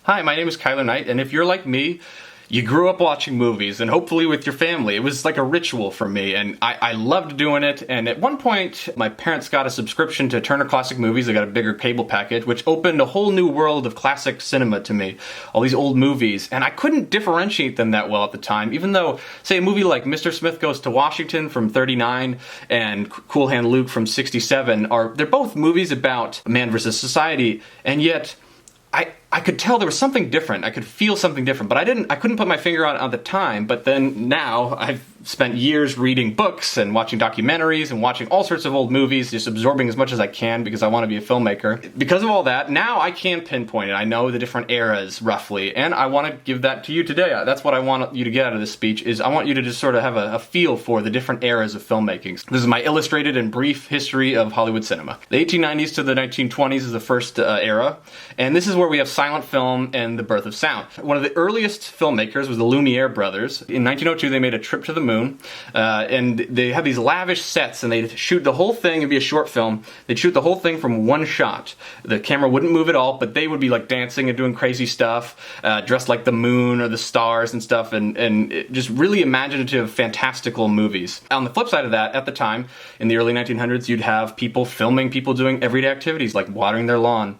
Hi, my name is Kyler Knight, and if you're like me, you grew up watching movies, and hopefully with your family. It was like a ritual for me, and I loved doing it. And at one point, my parents got a subscription to Turner Classic Movies. They got a bigger cable package, which opened a whole new world of classic cinema to me. All these old movies, and I couldn't differentiate them that well at the time, even though, say, a movie like Mr. Smith Goes to Washington from '39 and Cool Hand Luke from '67 they're both movies about man versus society, and yet I could tell there was something different. I could feel something different, but I couldn't put my finger on it at the time. But then now I've spent years reading books and watching documentaries and watching all sorts of old movies, just absorbing as much as I can because I want to be a filmmaker. Because of all that, now I can pinpoint it. I know the different eras roughly, and I want to give that to you today. That's what I want you to get out of this speech, is I want you to just sort of have a feel for the different eras of filmmaking. This is my illustrated and brief history of Hollywood cinema. The 1890s to the 1920s is the first era, and this is where we have silent film and the birth of sound. One of the earliest filmmakers was the Lumiere brothers. In 1902, they made a trip to the moon, and they had these lavish sets, and they'd shoot the whole thing. It'd be a short film. They'd shoot the whole thing from one shot. The camera wouldn't move at all, but they would be like dancing and doing crazy stuff, dressed like the moon or the stars and stuff, and just really imaginative, fantastical movies. On the flip side of that, at the time, in the early 1900s, you'd have people filming people doing everyday activities like watering their lawn.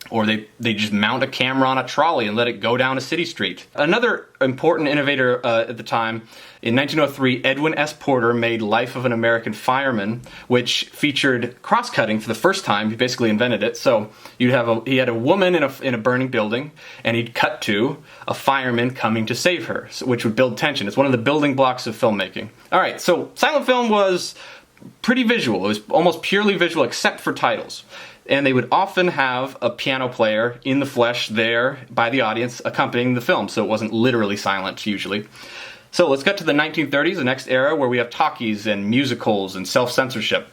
Or they just mount a camera on a trolley and let it go down a city street. Another important innovator at the time, in 1903, Edwin S. Porter made Life of an American Fireman, which featured cross-cutting for the first time. He basically invented it. So he had a woman in a burning building, and he'd cut to a fireman coming to save her, which would build tension. It's one of the building blocks of filmmaking. All right, so silent film was pretty visual. It was almost purely visual except for titles. And they would often have a piano player in the flesh there by the audience accompanying the film, so it wasn't literally silent usually. So let's get to the 1930s, the next era, where we have talkies and musicals and self-censorship.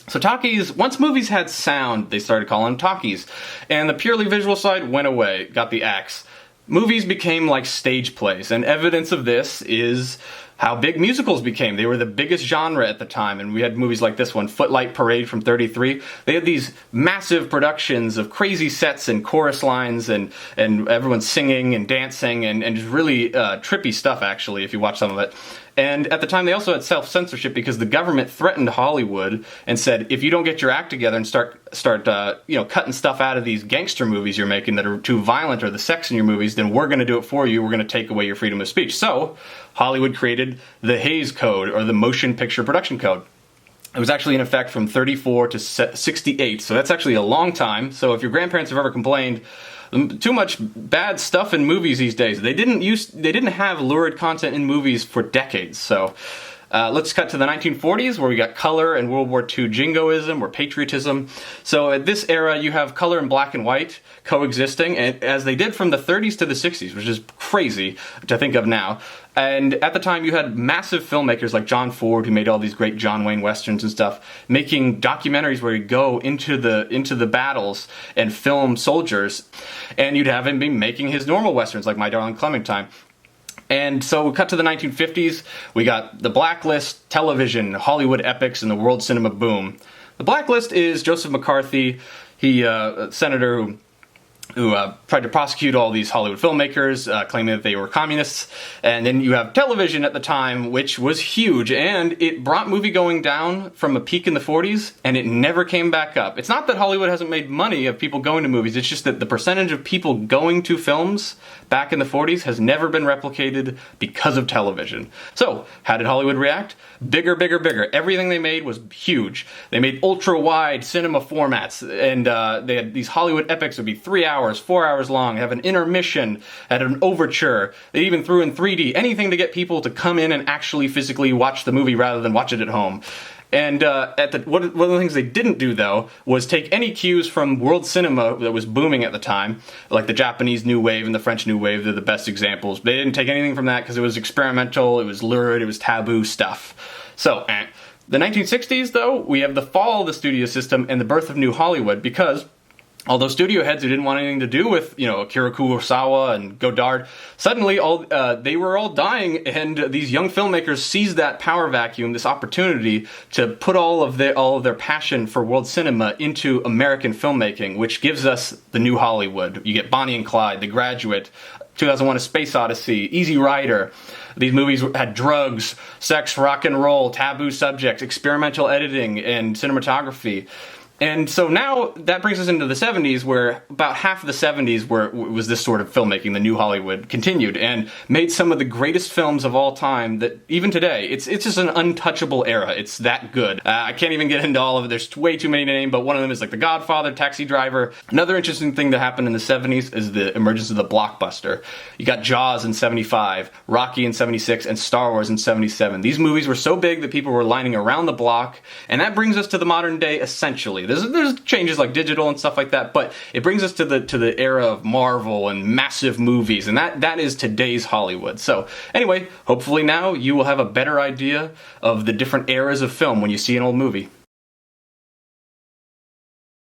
So talkies, once movies had sound, they started calling them talkies, and the purely visual side went away, got the axe. Movies became like stage plays, and evidence of this is how big musicals became. They were the biggest genre at the time, and we had movies like this one, Footlight Parade from '33. They had these massive productions of crazy sets and chorus lines and everyone singing and dancing and just really trippy stuff, actually, if you watch some of it. And at the time, they also had self-censorship because the government threatened Hollywood and said, if you don't get your act together and start cutting stuff out of these gangster movies you're making that are too violent, or the sex in your movies, then we're going to do it for you. We're going to take away your freedom of speech. So Hollywood created the Hays Code, or the Motion Picture Production Code. It was actually in effect from 34 to 68, so that's actually a long time. So if your grandparents have ever complained too much bad stuff in movies these days, they didn't have lurid content in movies for decades. So let's cut to the 1940s, where we got color and World War II jingoism, or patriotism. So at this era, you have color and black and white coexisting, and as they did from the 30s to the 60s, which is crazy to think of now. And at the time, you had massive filmmakers like John Ford, who made all these great John Wayne westerns and stuff, making documentaries where he'd go into the battles and film soldiers, and you'd have him be making his normal westerns like My Darling Clementine. And so we cut to the 1950s, we got the Blacklist, television, Hollywood epics, and the world cinema boom. The Blacklist is Joseph McCarthy, a senator who tried to prosecute all these Hollywood filmmakers, claiming that they were communists. And then you have television at the time, which was huge, and it brought movie-going down from a peak in the 40s, and it never came back up. It's not that Hollywood hasn't made money of people going to movies, it's just that the percentage of people going to films back in the 40s has never been replicated because of television. So, how did Hollywood react? Bigger, bigger, bigger. Everything they made was huge. They made ultra-wide cinema formats, and they had these Hollywood epics that would be 3 hours, 4 hours long, have an intermission, had an overture. They even threw in 3D, anything to get people to come in and actually physically watch the movie rather than watch it at home. And one of the things they didn't do, though, was take any cues from world cinema that was booming at the time, like the Japanese New Wave and the French New Wave. They're the best examples. They didn't take anything from that because it was experimental, it was lurid, it was taboo stuff. So, the 1960s, though, we have the fall of the studio system and the birth of New Hollywood, because all those studio heads who didn't want anything to do with, Akira Kurosawa and Godard, suddenly they were all dying, and these young filmmakers seized that power vacuum, this opportunity to put all of their passion for world cinema into American filmmaking, which gives us the new Hollywood. You get Bonnie and Clyde, The Graduate, 2001: A Space Odyssey, Easy Rider. These movies had drugs, sex, rock and roll, taboo subjects, experimental editing, and cinematography. And so now that brings us into the 70s, where about half of the 70s was this sort of filmmaking, the new Hollywood, continued and made some of the greatest films of all time that even today, it's just an untouchable era. It's that good. I can't even get into all of it. There's way too many to name, but one of them is like The Godfather, Taxi Driver. Another interesting thing that happened in the 70s is the emergence of the blockbuster. You got Jaws in 75, Rocky in 76, and Star Wars in 77. These movies were so big that people were lining around the block, and that brings us to the modern day, essentially. There's changes like digital and stuff like that, but it brings us to the era of Marvel and massive movies, and that is today's Hollywood. So anyway, hopefully now you will have a better idea of the different eras of film when you see an old movie.